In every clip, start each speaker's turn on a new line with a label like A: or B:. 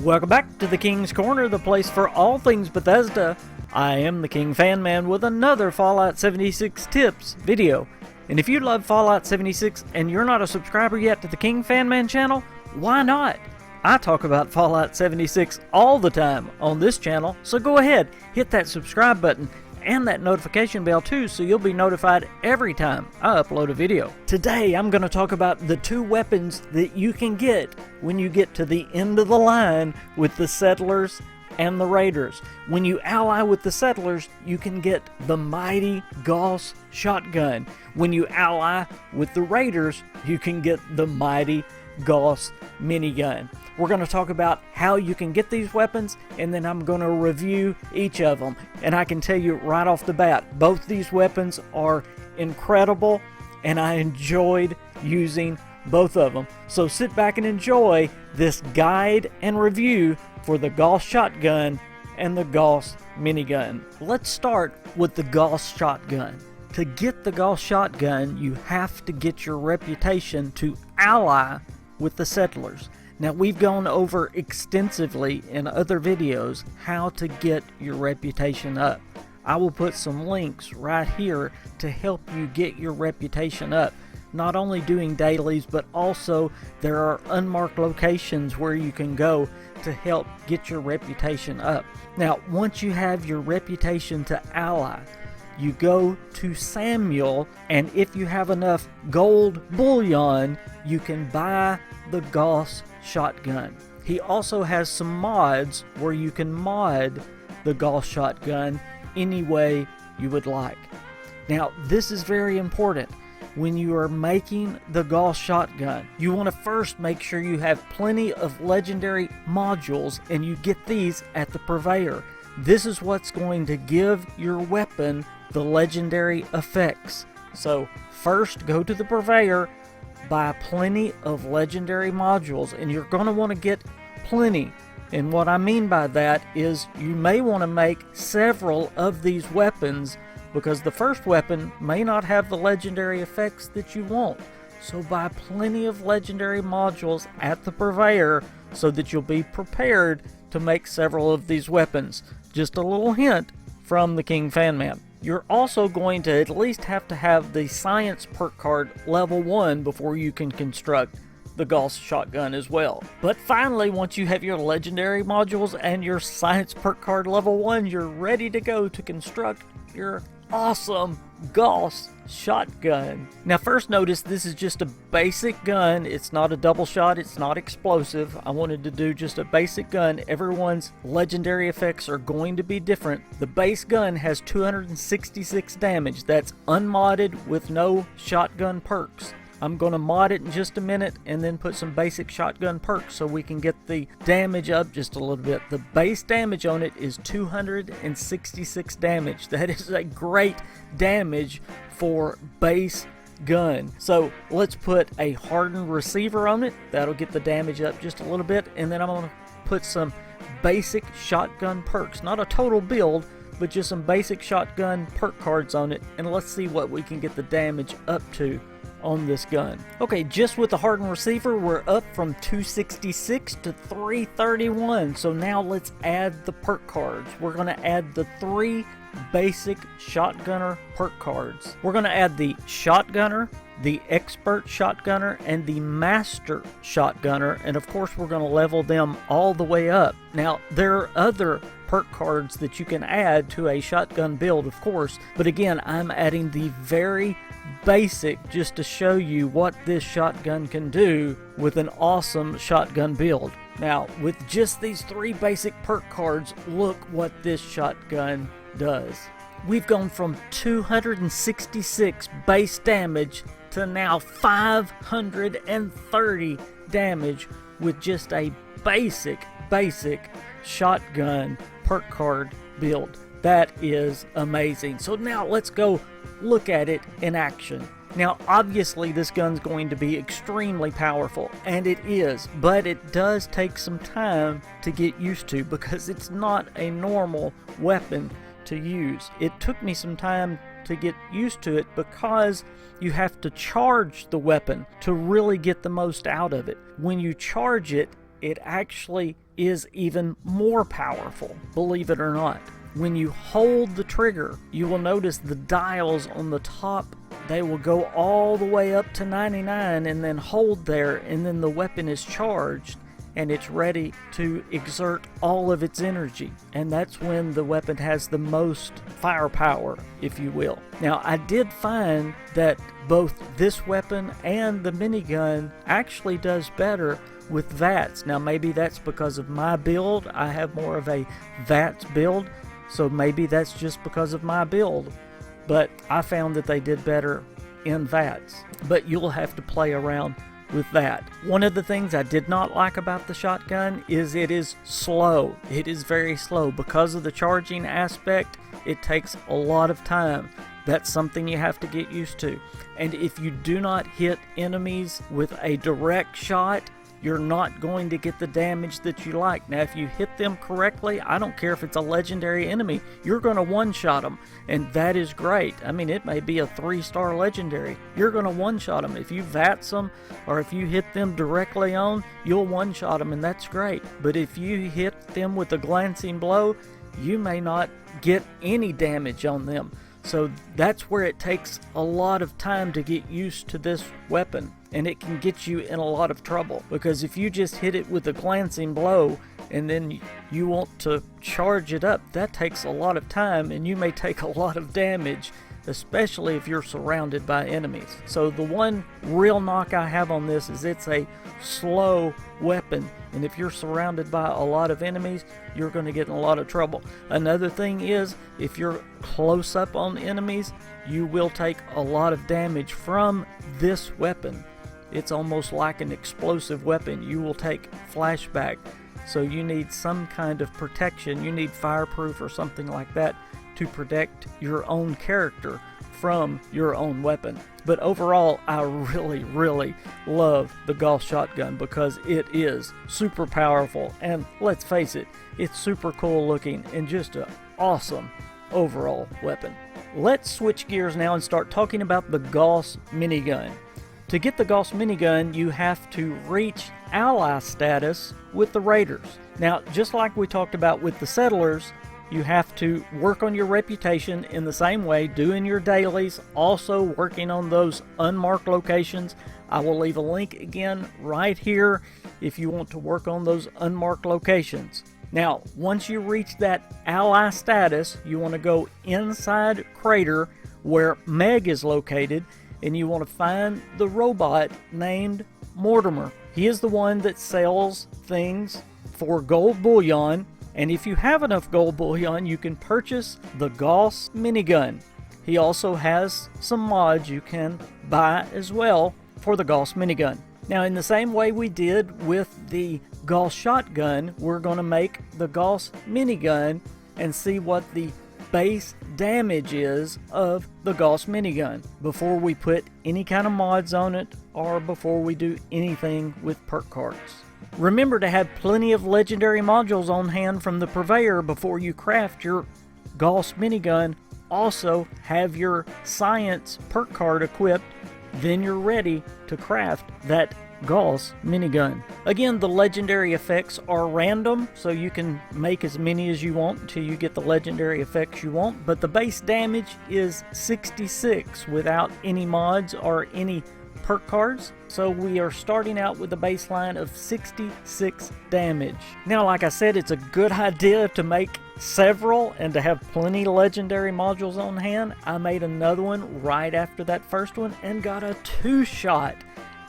A: Welcome back to the King's Corner, the place for all things Bethesda. I am the KingFanMan with another Fallout 76 tips video. And if you love Fallout 76 and you're not a subscriber yet to the KingFanMan channel, why not? I talk about Fallout 76 all the time on this channel, so go ahead, hit that subscribe button and that notification bell too, so you'll be notified every time I upload a video. Today I'm going to talk about the two weapons that you can get when you get to the end of the line with the settlers and the raiders. When you ally with the settlers, you can get the mighty Gauss Shotgun. When you ally with the raiders, you can get the mighty Gauss Minigun. We're going to talk about how you can get these weapons, and then I'm going to review each of them. And I can tell you right off the bat, both these weapons are incredible, and I enjoyed using both of them. So sit back and enjoy this guide and review for the Gauss Shotgun and the Gauss Minigun. Let's start with the Gauss Shotgun. To get the Gauss Shotgun, you have to get your reputation to ally with the settlers. Now, we've gone over extensively in other videos how to get your reputation up. I will put some links right here to help you get your reputation up. Not only doing dailies, but also there are unmarked locations where you can go to help get your reputation up. Now, once you have your reputation to ally, you go to Samuel, and if you have enough gold bullion, you can buy the Gauss Shotgun. He also has some mods where you can mod the Gauss Shotgun any way you would like. Now, this is very important. When you are making the Gauss Shotgun, you want to first make sure you have plenty of legendary modules, and you get these at the purveyor. This is what's going to give your weapon the legendary effects. So first, go to the purveyor, buy plenty of legendary modules, and you're going to want to get plenty. And what I mean by that is you may want to make several of these weapons, because the first weapon may not have the legendary effects that you want. So buy plenty of legendary modules at the purveyor so that you'll be prepared to make several of these weapons. Just a little hint from the KingFanMan. You're also going to at least have to have the science perk card level 1 before you can construct the Gauss Shotgun as well. But finally, once you have your legendary modules and your science perk card level 1, you're ready to go to construct your awesome Gauss Shotgun. Now, first notice this is just a basic gun. It's not a double shot, it's not explosive. I wanted to do just a basic gun. Everyone's legendary effects are going to be different. The base gun has 266 damage. That's unmodded with no shotgun perks. I'm going to mod it in just a minute and then put some basic shotgun perks so we can get the damage up just a little bit. The base damage on it is 266 damage. That is a great damage for base gun. So let's put a hardened receiver on it. That'll get the damage up just a little bit. And then I'm going to put some basic shotgun perks. Not a total build, but just some basic shotgun perk cards on it. And let's see what we can get the damage up to on this gun. Okay, just with the hardened receiver, we're up from 266 to 331. So now let's add the perk cards. We're going to add the 3 basic shotgunner perk cards. We're going to add the shotgunner, the expert shotgunner, and the master shotgunner, and of course we're going to level them all the way up. Now, there are other perk cards that you can add to a shotgun build, of course, but again, I'm adding the very basic just to show you what this shotgun can do with an awesome shotgun build. Now, with just these 3 basic perk cards, look what this shotgun does. We've gone from 266 base damage to now 530 damage with just a basic shotgun perk card build. That is amazing. So now let's go look at it in action. Now, obviously this gun's going to be extremely powerful, and it is, but it does take some time to get used to because it's not a normal weapon to use. It took me some time to get used to it because you have to charge the weapon to really get the most out of it. When you charge it, it actually is even more powerful, believe it or not. When you hold the trigger, you will notice the dials on the top, they will go all the way up to 99 and then hold there, and then the weapon is charged and it's ready to exert all of its energy. And that's when the weapon has the most firepower, if you will. Now, I did find that both this weapon and the minigun actually does better with VATS. Now, maybe that's because of my build. I have more of a VATS build, so maybe that's just because of my build. But I found that they did better in VATS. But you'll have to play around with that. One of the things I did not like about the shotgun is it is slow. It is very slow. Because of the charging aspect, it takes a lot of time. That's something you have to get used to. And if you do not hit enemies with a direct shot, you're not going to get the damage that you like. Now, if you hit them correctly, I don't care if it's a legendary enemy, you're going to one-shot them, and that is great. I mean, it may be a 3-star legendary. You're going to one-shot them. If you VATS them, or if you hit them directly on, you'll one-shot them, and that's great. But if you hit them with a glancing blow, you may not get any damage on them. So that's where it takes a lot of time to get used to this weapon, and it can get you in a lot of trouble, because if you just hit it with a glancing blow and then you want to charge it up, that takes a lot of time and you may take a lot of damage, especially if you're surrounded by enemies. So the one real knock I have on this is it's a slow weapon, and if you're surrounded by a lot of enemies, you're going to get in a lot of trouble. Another thing is, if you're close up on enemies, you will take a lot of damage from this weapon. It's almost like an explosive weapon. You will take flashback, so you need some kind of protection. You need fireproof or something like that to protect your own character from your own weapon. But overall, I really love the Gauss Shotgun because it is super powerful, and let's face it, it's super cool looking and just an awesome overall weapon. Let's switch gears now and start talking about the Gauss Minigun. To get the Gauss Minigun, you have to reach ally status with the Raiders. Now, just like we talked about with the Settlers, you have to work on your reputation in the same way, doing your dailies, also working on those unmarked locations. I will leave a link again right here if you want to work on those unmarked locations. Now, once you reach that ally status, you want to go inside Crater where Meg is located, and you want to find the robot named Mortimer. He is the one that sells things for gold bullion, and if you have enough gold bullion, you can purchase the Gauss Minigun. He also has some mods you can buy as well for the Gauss Minigun. Now, in the same way we did with the Gauss Shotgun, we're going to make the Gauss Minigun and see what the base damage is of the Gauss Minigun before we put any kind of mods on it or before we do anything with perk cards. Remember to have plenty of legendary modules on hand from the purveyor before you craft your Gauss Minigun. Also, have your science perk card equipped, then you're ready to craft that Gauss Minigun. Again, the legendary effects are random, so you can make as many as you want until you get the legendary effects you want, but the base damage is 66 without any mods or any perk cards. So we are starting out with a baseline of 66 damage. Now, like I said, it's a good idea to make several and to have plenty legendary modules on hand. I made another one right after that first one and got a 2-shot,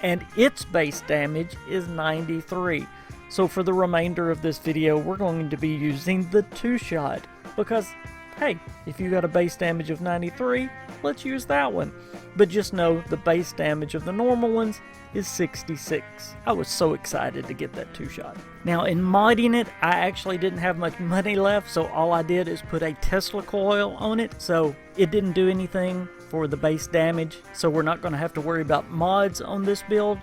A: and its base damage is 93. So for the remainder of this video, we're going to be using the 2-shot because, hey, if you got a base damage of 93, let's use that one. But just know the base damage of the normal ones is 66. I was so excited to get that 2-shot. Now, in modding it, I actually didn't have much money left, so all I did is put a Tesla coil on it, so it didn't do anything for the base damage, so we're not going to have to worry about mods on this build.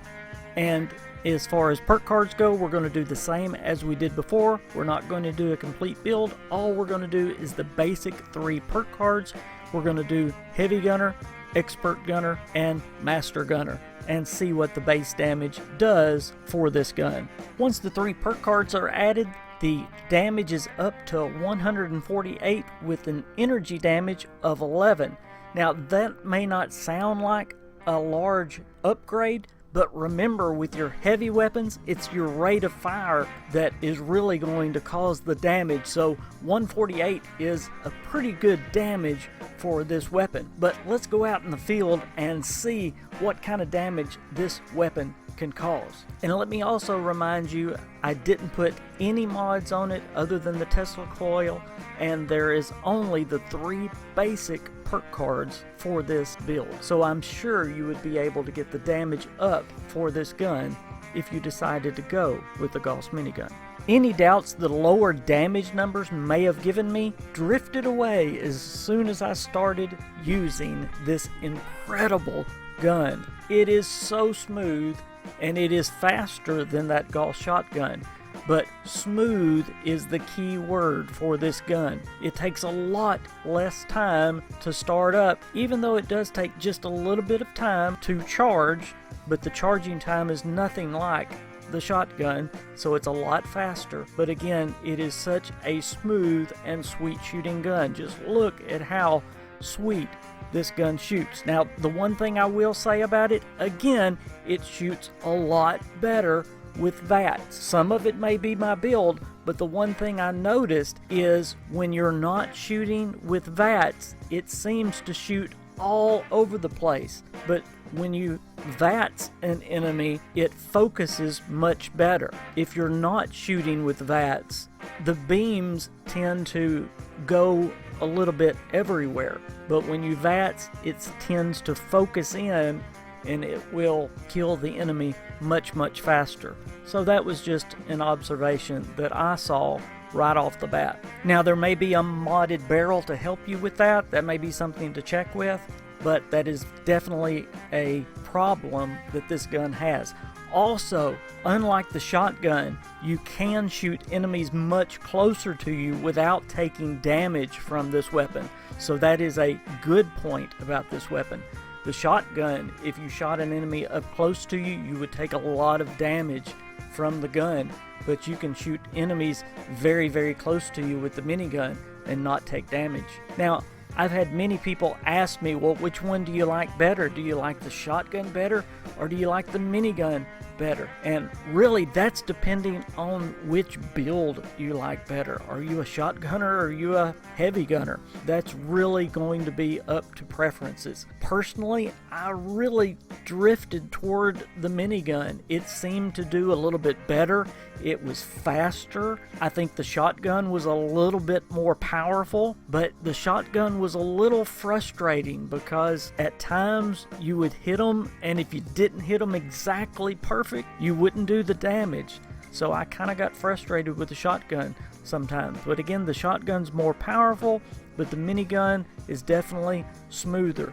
A: And as far as perk cards go, we're going to do the same as we did before. We're not going to do a complete build. All we're going to do is the basic 3 perk cards. We're going to do Heavy Gunner, Expert Gunner, and Master Gunner. and see what the base damage does for this gun. Once the 3 perk cards are added, the damage is up to 148 with an energy damage of 11. Now that may not sound like a large upgrade, but remember, with your heavy weapons, it's your rate of fire that is really going to cause the damage. So 148 is a pretty good damage for this weapon. But let's go out in the field and see what kind of damage this weapon can cause. And let me also remind you, I didn't put any mods on it other than the Tesla coil, and there is only the 3 basic perk cards for this build. So I'm sure you would be able to get the damage up for this gun if you decided to go with the Gauss Minigun. Any doubts the lower damage numbers may have given me drifted away as soon as I started using this incredible gun. It is so smooth, and it is faster than that Gauss Shotgun. But smooth is the key word for this gun. It takes a lot less time to start up, even though it does take just a little bit of time to charge, but the charging time is nothing like the shotgun, so it's a lot faster. But again, it is such a smooth and sweet shooting gun. Just look at how sweet this gun shoots. Now, the one thing I will say about it, again, it shoots a lot better with VATS. Some of it may be my build, but the one thing I noticed is when you're not shooting with VATS, it seems to shoot all over the place. But when you VATS an enemy, it focuses much better. If you're not shooting with VATS, the beams tend to go a little bit everywhere. But when you VATS, it tends to focus in, and it will kill the enemy much faster. So that was just an observation that I saw right off the bat. Now, there may be a modded barrel to help you with that. That may be something to check with, but that is definitely a problem that this gun has. Also, unlike the shotgun, you can shoot enemies much closer to you without taking damage from this weapon. So that is a good point about this weapon. The shotgun, if you shot an enemy up close to you, you would take a lot of damage from the gun, but you can shoot enemies very close to you with the minigun and not take damage. Now, I've had many people ask me, well, which one do you like better? Do you like the shotgun better, or do you like the minigun better? And really, that's depending on which build you like better. Are you a shotgunner or are you a heavy gunner? That's really going to be up to preferences. Personally, I really drifted toward the minigun. It seemed to do a little bit better. It was faster. I think the shotgun was a little bit more powerful, but the shotgun was a little frustrating because at times you would hit them, and if you didn't hit them exactly perfect, you wouldn't do the damage. So I kind of got frustrated with the shotgun sometimes. But again, the shotgun's more powerful, but the minigun is definitely smoother.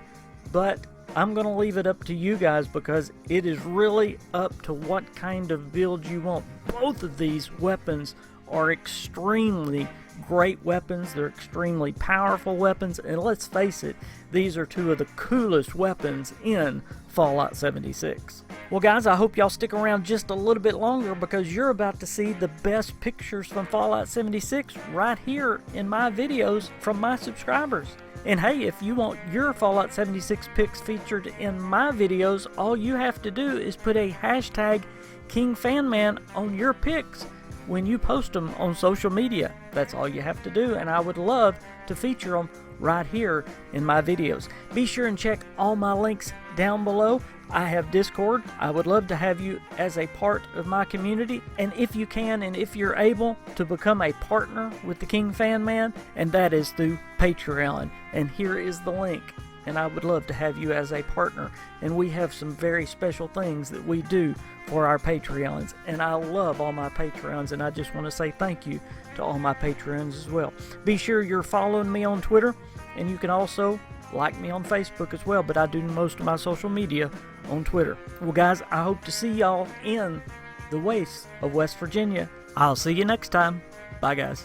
A: But I'm going to leave it up to you guys because it is really up to what kind of build you want. Both of these weapons are extremely great weapons. They're extremely powerful weapons, and let's face it, these are two of the coolest weapons in Fallout 76. Well guys, I hope y'all stick around just a little bit longer because you're about to see the best pictures from Fallout 76 right here in my videos from my subscribers. And hey, if you want your Fallout 76 pics featured in my videos, all you have to do is put a hashtag KingFanMan on your pics when you post them on social media. That's all you have to do, and I would love to feature them right here in my videos. Be sure and check all my links down below. I have Discord. I would love to have you as a part of my community, and if you can and if you're able to become a partner with the KingFanMan, and that is through Patreon, and here is the link. And I would love to have you as a partner, and we have some very special things that we do for our Patreons, and I love all my Patreons, and I just want to say thank you to all my Patreons as well. Be sure you're following me on Twitter, and you can also like me on Facebook as well, but I do most of my social media on Twitter. Well guys, I hope to see y'all in the wastes of West Virginia. I'll see you next time. Bye guys.